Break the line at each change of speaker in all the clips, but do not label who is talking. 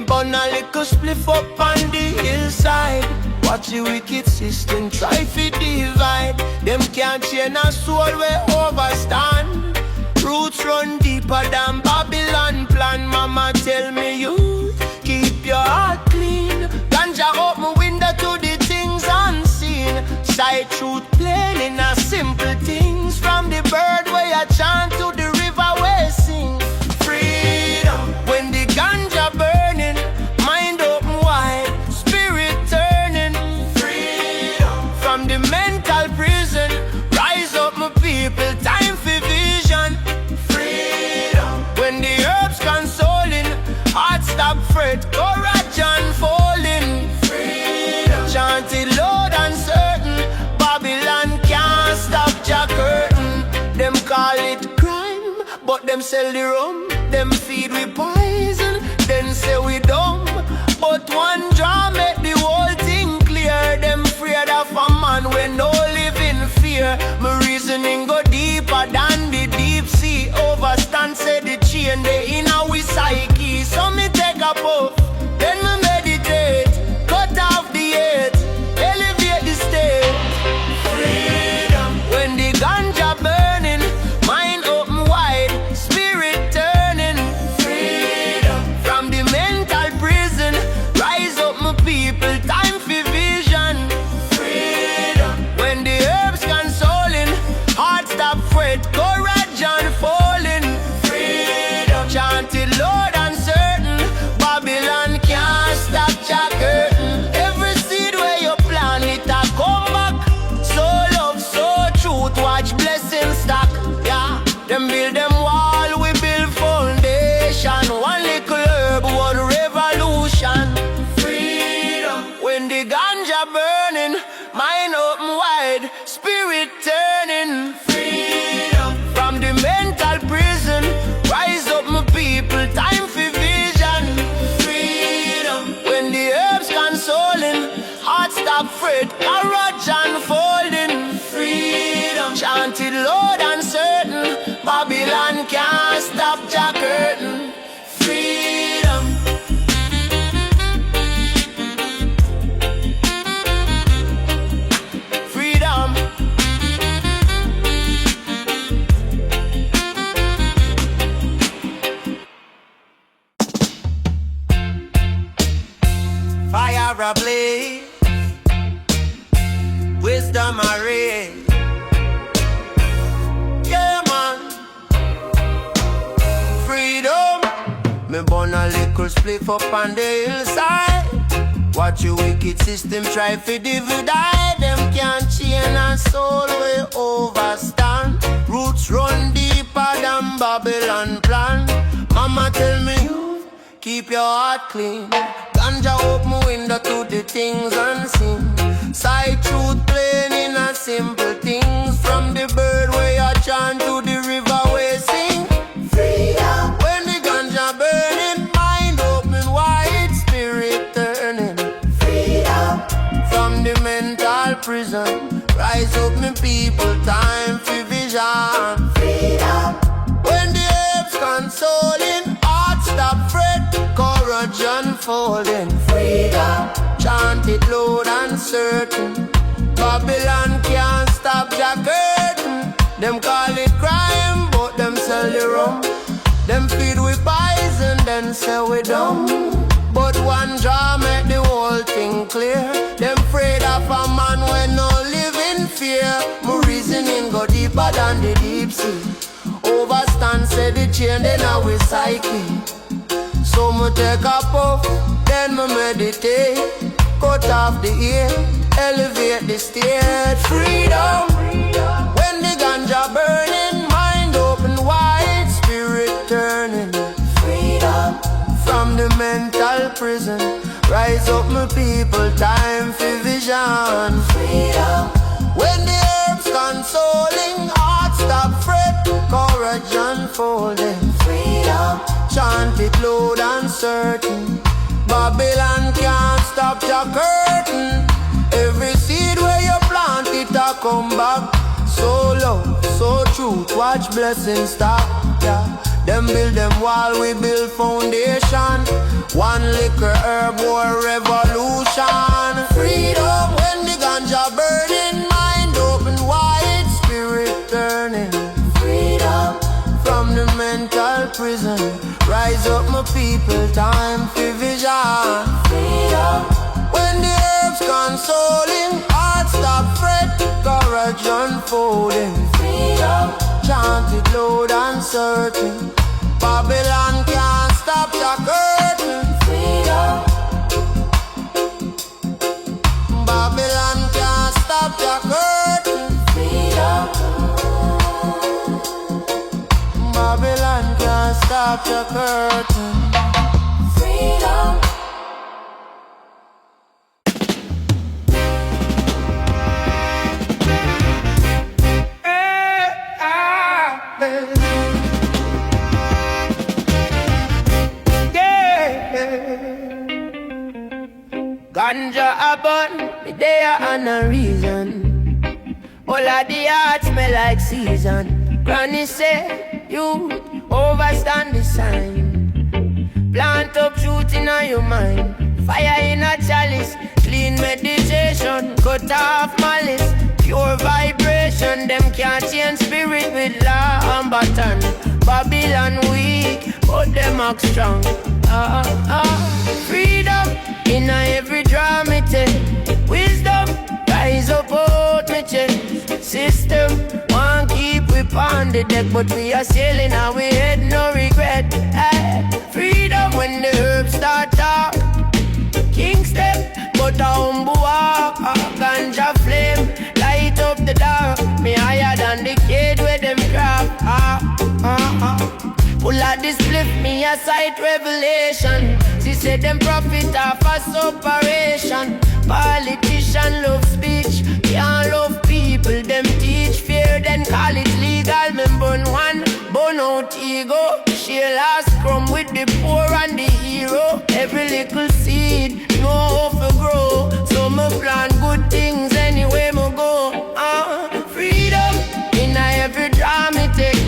burn a little spliff up on the hillside. Watch the wicked system try to divide. Them can't chain a soul we overstand. Roots run deeper than Babylon plan. Mama tell me you keep your heart clean. Ganja open window to the things unseen. Sight truth plain in a simple things. From the bird where I chant to the river where I sing. Freedom when the ganja burning, mind open wide, spirit turning. Freedom from the mental prison, rise up my people, time for vision. Freedom when the herbs consoling, heart stop fret, courage unfolding. Freedom chanted loud and certain, Babylon can't stop Jah curtain. Them call it crime, but them sell the rum. Them feed we poison, then say we dumb. But one draw make the whole thing clear. Them afraid of a man when no live in fear. My reasoning go deeper than the deep sea. Overstand say the chain they in our psyche. So me take a puff, then me meditate. Cut off the hate, elevate the state. Freedom when the ganja burning, mind open wide, spirit turning. Freedom from the mental prison, rise up my people, time for vision. Freedom when the herbs consoling, heart stop fret, courage unfolding. Freedom chanted loud and certain, Babylon can't stop Jah curtain. Every seed where you plant it a come back. So love, so truth, watch blessings stack. Yeah, them build them wall, we build foundation. One little herb, one revolution. Freedom when the ganja burning, mind open wide, spirit turning. Freedom from the mental prison, rise up my people, time for vision. Freedom when the herbs consoling, heart stop fret, courage unfolding. Freedom chanted loud and certain, Babylon can't stop Jah curtain. Freedom freedom fire ablaze, wisdom array. Yeah man, freedom. Me burn a little spliff up on the hillside. Watch your wicked system try to divide. Them can't chain a soul we overstand. Roots run deeper than Babylon plan. Mama tell me you keep your heart clean. Ganja open window to the things unseen. Sight truth plain in a simple things. From the bird where you chant to the river where sing. Freedom when the ganja burning, mind open wide, spirit turning. Freedom from the mental prison, rise up me people, time for vision. Freedom when the herbs consoling, heart stop fret, courage unfolding. Freedom chant it loud and certain, Babylon can't stop Jah curtain. Them call it crime, but them sell the rum. Them feed with poison, then say we dumb. But one draw make the whole thing clear. Them afraid of a man when no live in fear. My reasoning go deeper than the deep sea. Overstand say the chain in our psyche. So me take a puff, then me meditate. Cut off the ear, elevate the state. Freedom when the ganja burning, mind open wide, spirit turning. Freedom from the mental prison, rise up my people, time for vision. Freedom when the herbs consoling, heart stop fret, courage unfolding. Freedom chant it loud and certain, Babylon can't stop Jah curtain. Every seed where you plant it a come back. So love, so truth, watch blessings stop. Yeah. Them build them wall, we build foundation. One liquor herb war revolution. Freedom when the ganja burning, mind open wide, spirit turning. Freedom from the mental prison. Rise up my people, time for vision. Freedom when the herbs consoling, heart stop fret, courage unfolding. Freedom chanted loud and certain. Babylon can't stop the curtain. Freedom. Babylon can't stop the curtain. Freedom. Babylon can't stop the curtain. Freedom. Ganja a bun, me there and a reason. All of the heart smell like season. Granny say, you overstand the sign. Plant up truth in your mind. Fire in a chalice, clean meditation. Cut off malice, pure vibration. Them can't change spirit with law and button. Babylon weak, but them act strong. Freedom in every drum me take. Wisdom rise up out me chest. System won't keep we on the deck, but we are sailing and we head no regret. Freedom when the herbs start talk. King step, but a humble walk. Ganja flame, light up the dark. Me higher than the kid with them craft. Pull out this spliff, me a sight revelation. She said them profit off a operation. Politician love speech, can't love people. Them teach fear, then call it legal. Me burn one, burn out ego. Share last crumb with the poor and the hero. Every little seed, know how to grow. So me plant good things anyway me go. Freedom in every drum me take.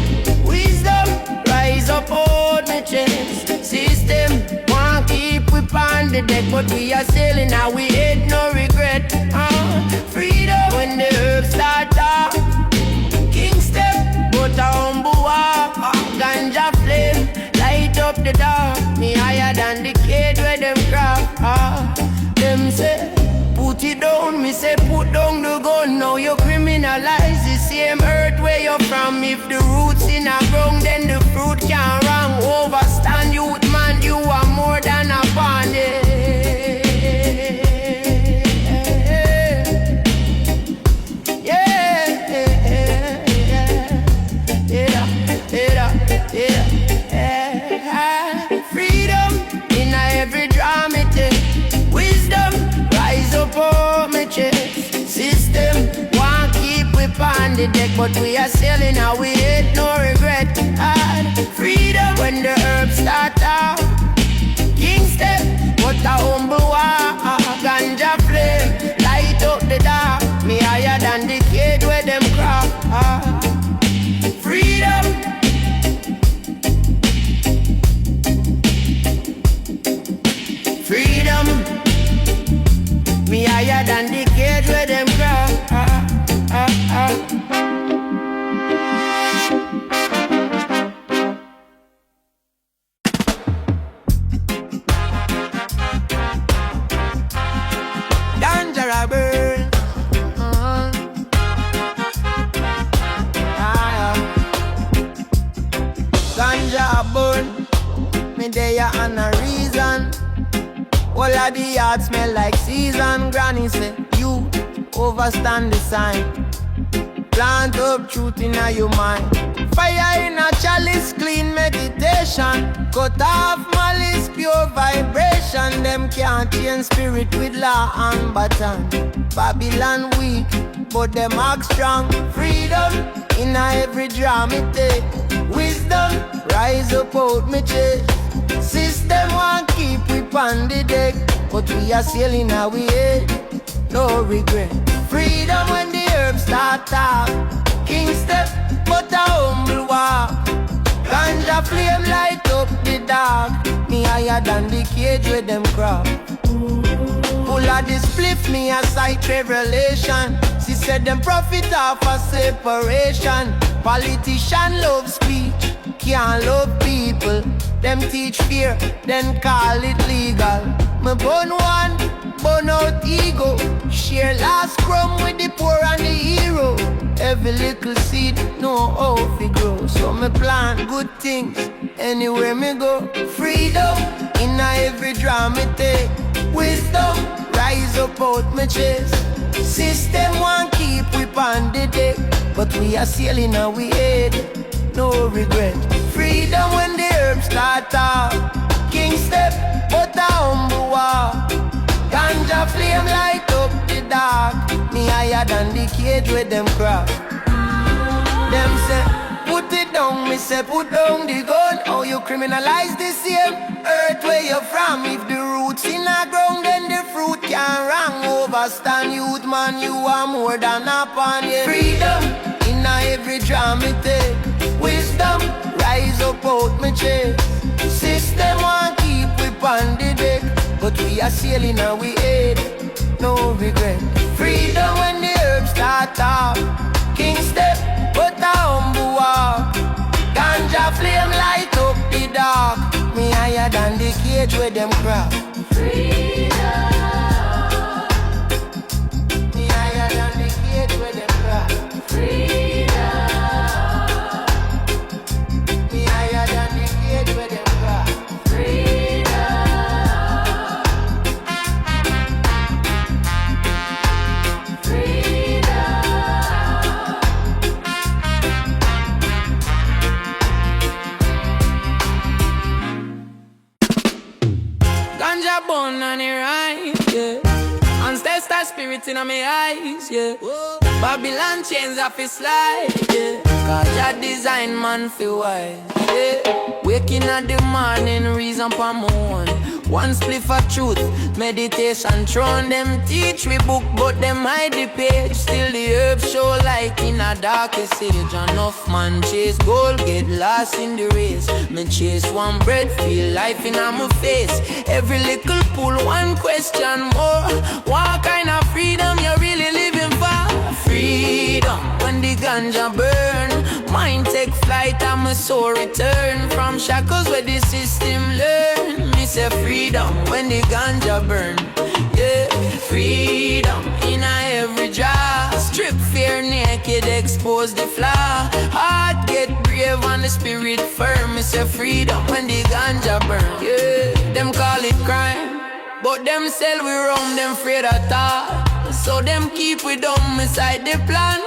Wisdom rise up out me chest. System won't keep we on the deck, but we are sailing now we hate no regret. Freedom when the herbs start talk. King step, but a humble walk. Ganja flame, light up the dark. Me higher than the kid where them craft. Them say, put it down, me say put down the gun. Now you criminalize the same earth where you're from. If the roots in a ground, then the fruit can't wrong. Overstand youth man, you are more than a bandit. Freedom in every drama take. Wisdom rise up on my chest. System won't keep we on the deck, but we are sailing now we hate no regret. Freedom when the herbs start out. King step, but a humble walk. Ganja flame, light up the dark. Me higher than the kid where them craft. Freedom. Freedom, me higher than the cage where them craft. Ganja burn. Ganja burn. Me there on a reason. All of the yard smell like season. Granny say, you overstand the sign. Plant up truth in your mind. Fire in a chalice, clean meditation. Cut off malice, pure vibration. Them can't change spirit with law and button. Babylon weak, but them act strong. Freedom in every drum it take. Wisdom rise up out me chest. System won't keep we on the deck, but we are sailing our way, no regret. Freedom when the herbs start talk. King step, but a humble walk. Ganja flame light up the dark. Me higher than the cage where them crop. Full of this spliff, me a sight revelation. She said them profit off a separation. Politician love speech, can't love people. Them teach fear, then call it legal. Me burn one, burn out ego. Share last crumb with the poor and the hero. Every little seed know how to grow. So me plant good things anywhere me go. Freedom in every draw me take. Wisdom rise up out my chest. System want keep we on the deck, but we are sailing and we head, no regret. Freedom when the herbs start off. King step, but a humble walk. Ganja flame light up the dark. Me higher than the cage where them crop. Them say, put it down, me say put down the gun. How you criminalize the same earth where you from? If the roots in the ground, then the fruit can wrong. Overstand youth man, you are more than a pawn. Yeah. Freedom in every drum me take. Wisdom rise up out my chest. System want keep we on the deck, but we are sailing and we head, no regret. Freedom when the herbs start off. King step, but a humble walk. Ganja flame light up the dark. Me higher than the cage where them crop. Freedom. Me higher than the cage where them crop. Freedom. Me higher than the cage where them crop. Freedom. Ganja bun and it right, yeah. Ancestor spirit in my eyes, yeah. Babylon chains off his slide, yeah. Cause your design man feel wise, yeah. Waking at the morning, reason for my one spliff of truth, meditation throne. Them teach we book, but them hide the page. Still the herbs show like in a darkest age. Enough man chase gold, get lost in the race. Me chase one bread, feel life in my face. Every little pull, one question more. What kind of freedom you really living for? Freedom when the ganja burn. Mind take flight and my soul return. From shackles where the system learn. Me say freedom when the ganja burn. Yeah, freedom in every draw. Strip fear naked, expose the flaw. Heart get brave and the spirit firm. Me say freedom when the ganja burn. Yeah, them call it crime, but them sell we rum, them afraid of thought. So them keep we dumb inside the plan.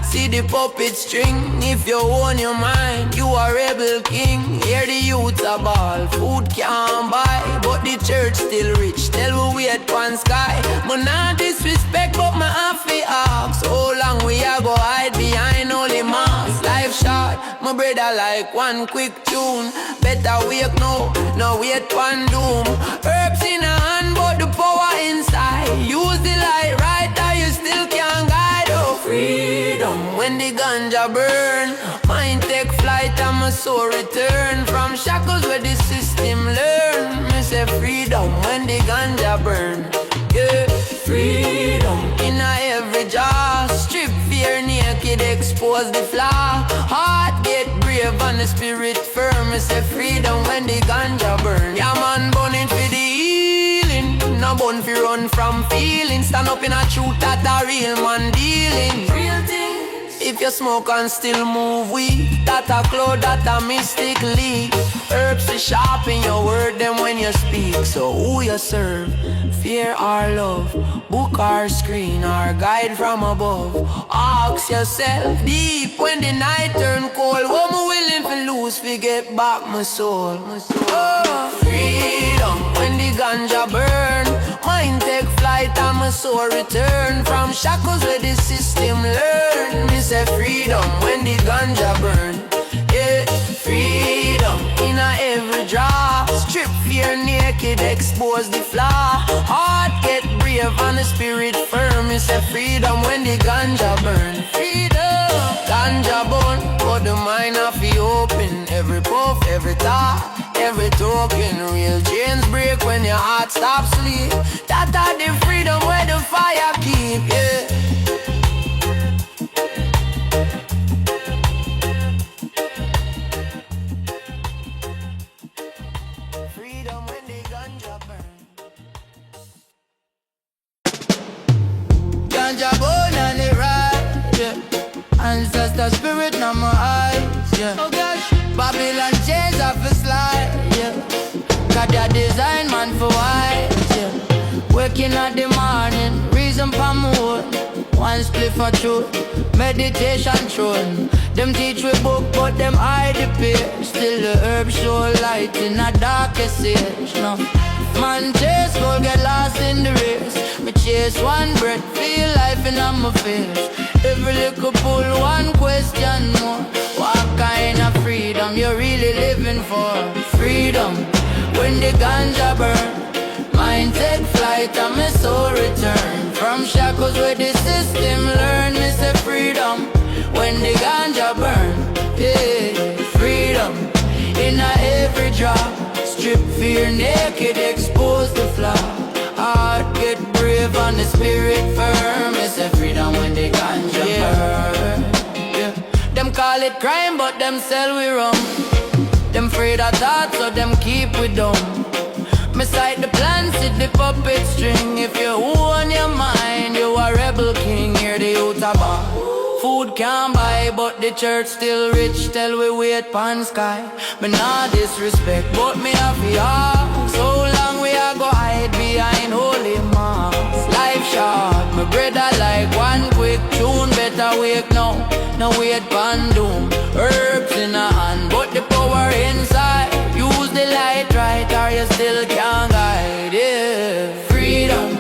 See the puppet string. If you own your mind, you a rebel king. Hear the youth a ball, food can't buy, but the church still rich. Tell we wait one sky. But not disrespect, but my half ask. So long we a go hide behind only mask. Life short, my brother like one quick tune. Better wake now, no wait one doom. Herbs in a hand, but the power inside. Use the light right, or you still can't guide. Oh, freedom when the ganja burn. Mind take flight and my soul return. From shackles where the system learn. Me say freedom when the ganja burn. Yeah, freedom in every jaw. Strip fear naked, expose the flaw. Heart get brave and the spirit firm. Me say freedom when the ganja burn. Yeah man, burning for the healing. No bun fi run from feeling. Stand up in a truth that a real man dealing. Real thing. If you smoke and still move weed, that a cloud, that a mystic leak. Herbs to sharpen your word them when you speak. So who you serve? Fear or love? Book or screen or guide from above? Ask yourself deep when the night turn cold. What am I willing to lose to get back my soul? Oh, freedom when the ganja burn. Mind take flight and my soul return. From shackles where the system learn. Me say freedom when the ganja burn. Yeah, freedom in every draw. Strip fear naked, expose the flaw. Heart get brave and the spirit firm. Me say freedom when the ganja burn. Freedom, ganja burn. but the mind of the open. Every puff, every thought, every token. Real chains break when your heart stops sleep. That are the freedom where the fire keep, yeah. Freedom when the ganja burn. Ganja burn and it right, yeah. Ancestor spirit now my eyes, yeah. Oh gosh, Babylon chains off a slide, yeah. Got that design man for white, yeah. Waking at the morning, reason for more. One split for truth, meditation throne. Them teach we book, but them hide the page. Still the herb show light in a darkest age, no. Man chase gold, get lost in the race. Me chase one breath, feel life in on my face. Every little pull, one question more. What kind of freedom you're really living for? Freedom, when the ganja burn. Mind take flight and my soul return. From shackles where the system learn. Me say freedom, when the ganja burn. Yeah, freedom, in a every drop. Strip fear naked, expose the flaw. Heart get brave and the spirit firm. It's a freedom when they ganja burn, yeah. Them call it crime but them sell we rum. Them afraid of thoughts so them keep we dumb. Me sight the plan, sit the puppet string. If you own your mind, you a rebel king. Hear the youth about food can't buy, but the church still rich. Tell we wait pan sky. Me nah disrespect, but me have ya. So long we a go hide behind holy mass. Life short, my brother like one quick tune. Better wake now, no wait pan doom. Herbs in a hand, but the power inside. Use the light right, or you still can't guide, yeah. Freedom,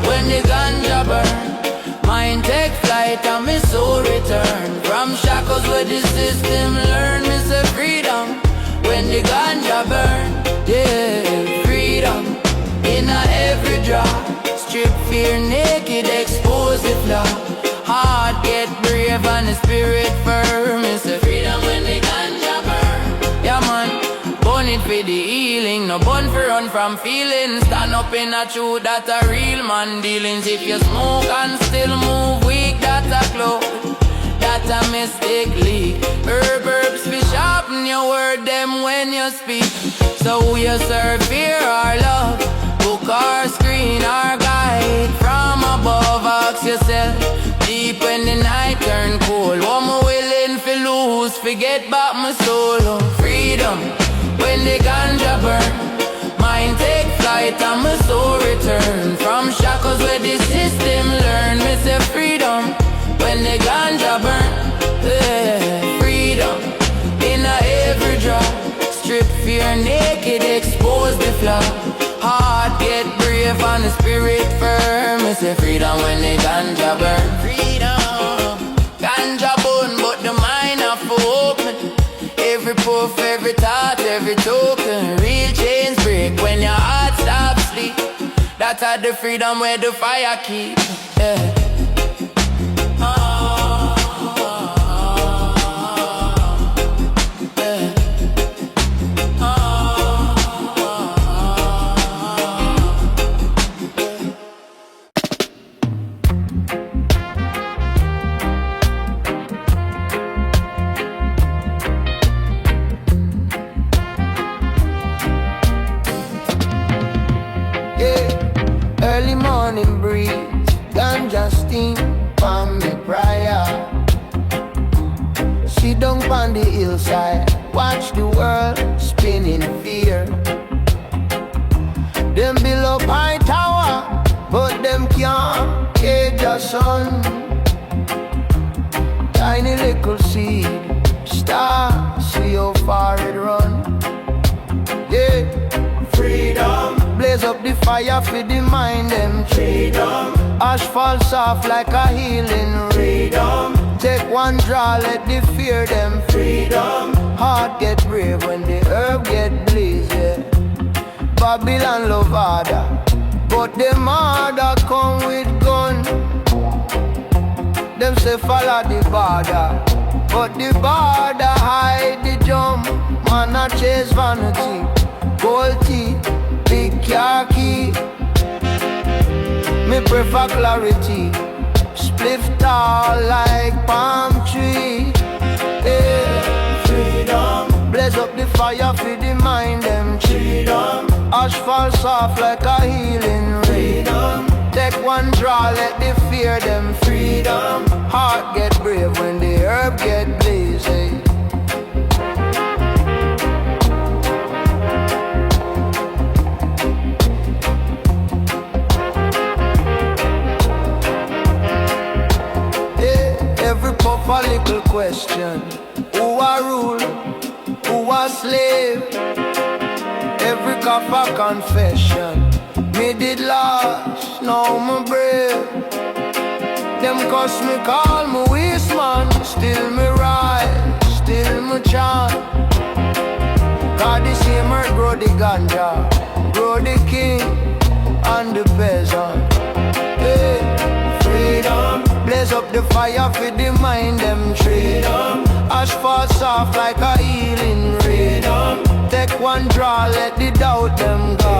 when the ganja burn. Mind take flight and my soul return. From shackles where the system learn. Me say freedom, when the ganja burn, yeah. Freedom, in a every drop. Strip fear naked, expose the flaw. Heart get brave and the spirit firm. Me say freedom when the ganja burn. Yeah man, burn it for the healing. No burn for run from feelings. Stand up in a truth, that a real man dealings. If you smoke and still move weak, that's a cloud. That's a mistake leak. Herbs fi sharpen your word them when you speak. So who you serve, fear or love? Book or screen or guide. From above ask yourself, deep when the night turn cold. What me willing fi lose, forget back my soul. Oh, freedom, when the ganja burn. Mind take flight and my soul return. From shackles where the system learn. Me say freedom, when the ganja burn, yeah. Freedom, in a every drop. Strip fear naked, expose the flaw. Heart get brave and the spirit firm. Me say freedom when the ganja burn. Freedom, ganja burn but the mind of open. Every puff, every thought, every token. Real chains break when your heart stops sleep. That's how the freedom where the fire keep, yeah. On the hillside, watch the world spin in fear. Them build up high tower, but them can't cage a sun. Tiny little seed, star, see how far it run. Yeah, freedom, blaze up the fire for the mind them. Freedom, ash fall soft like a healing. Freedom, take one draw, let the fear them. Freedom, heart get brave when the herb get blaze, yeah. Babylon love harder, but them harder come with gun. Them say follow the border, but the border hide the jump. Man a chase vanity, gold teeth, big car key. Me prefer clarity, spliff tall like palm tree. Yeah. Freedom, blaze up the fire for the mind them. Freedom, asphalt soft like a healing freedom. Take one draw, let the fear them. Freedom, heart get brave when the herb get blazing. Every puff a little question. Who a rule? Who a slave? Every cough a confession. Me did lost, now me brave. Them cuss me, call me waste man. Still me rise, still me chant. God the same earth grow the ganja, grow the king and the peasant. Hey, freedom, blaze up the fire for the mind them. Freedom, asphalt soft like a healing freedom. Take one draw, let the doubt them go.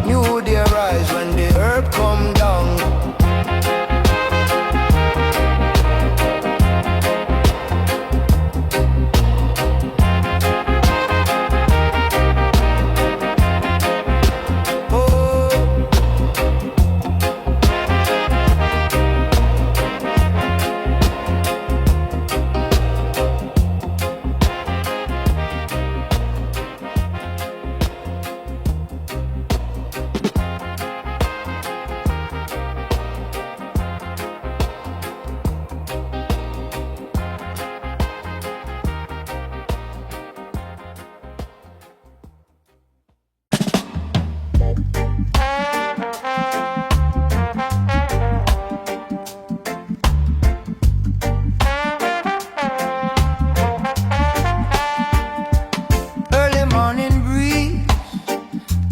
New day rise when the herb come down.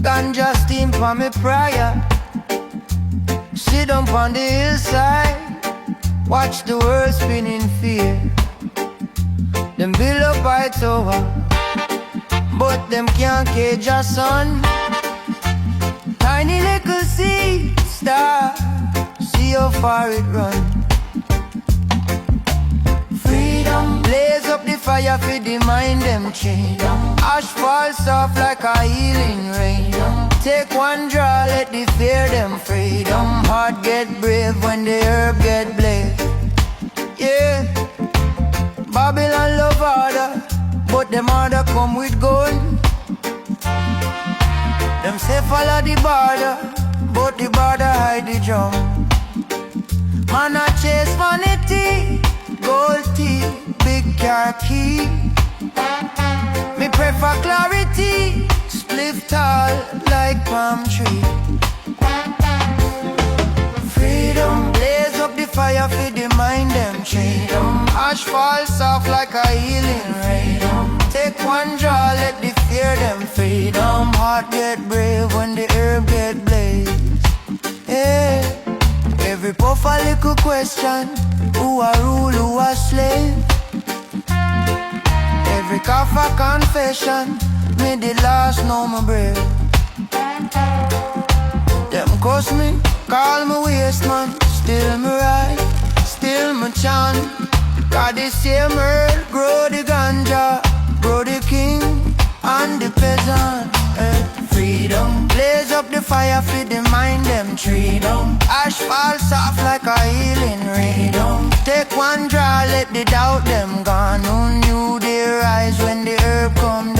Ganja steam for me prayer. Sit down on the hillside, watch the world spin in fear. Them build up high tower, but them can't cage a sun. Tiny little seed star, see how far it run. Freedom, blaze up the fire for the mind them chain. Asphalt soft like a healing rain. Take one draw, let the fear them freedom. Heart get brave when the herb get blazed. Yeah, Babylon love order, but them order come with gun. Them say follow the border, but the border hide the drum. Man a chase vanity, gold teeth, big car key. Me prefer clarity, spliff tall like palm tree. Freedom, blaze up the fire for the mind them. Freedom, asphalt soft like a healing rain. Take one draw, let the fear them. Freedom, heart get brave when the herb get blazed. Yeah, every puff a little question. Who a rule, who a slave? Every cough a confession. Me the last, know my brave. Them cuss me, call me waste man. Still me right, still me chant. God the same earth, grow the ganja, grow the king and the peasant. Freedom, blaze up the fire for the mind them. Freedom, asphalt soft like a healing rain. Take one draw, let the doubt them gone. Who knew they rise when the herb come down?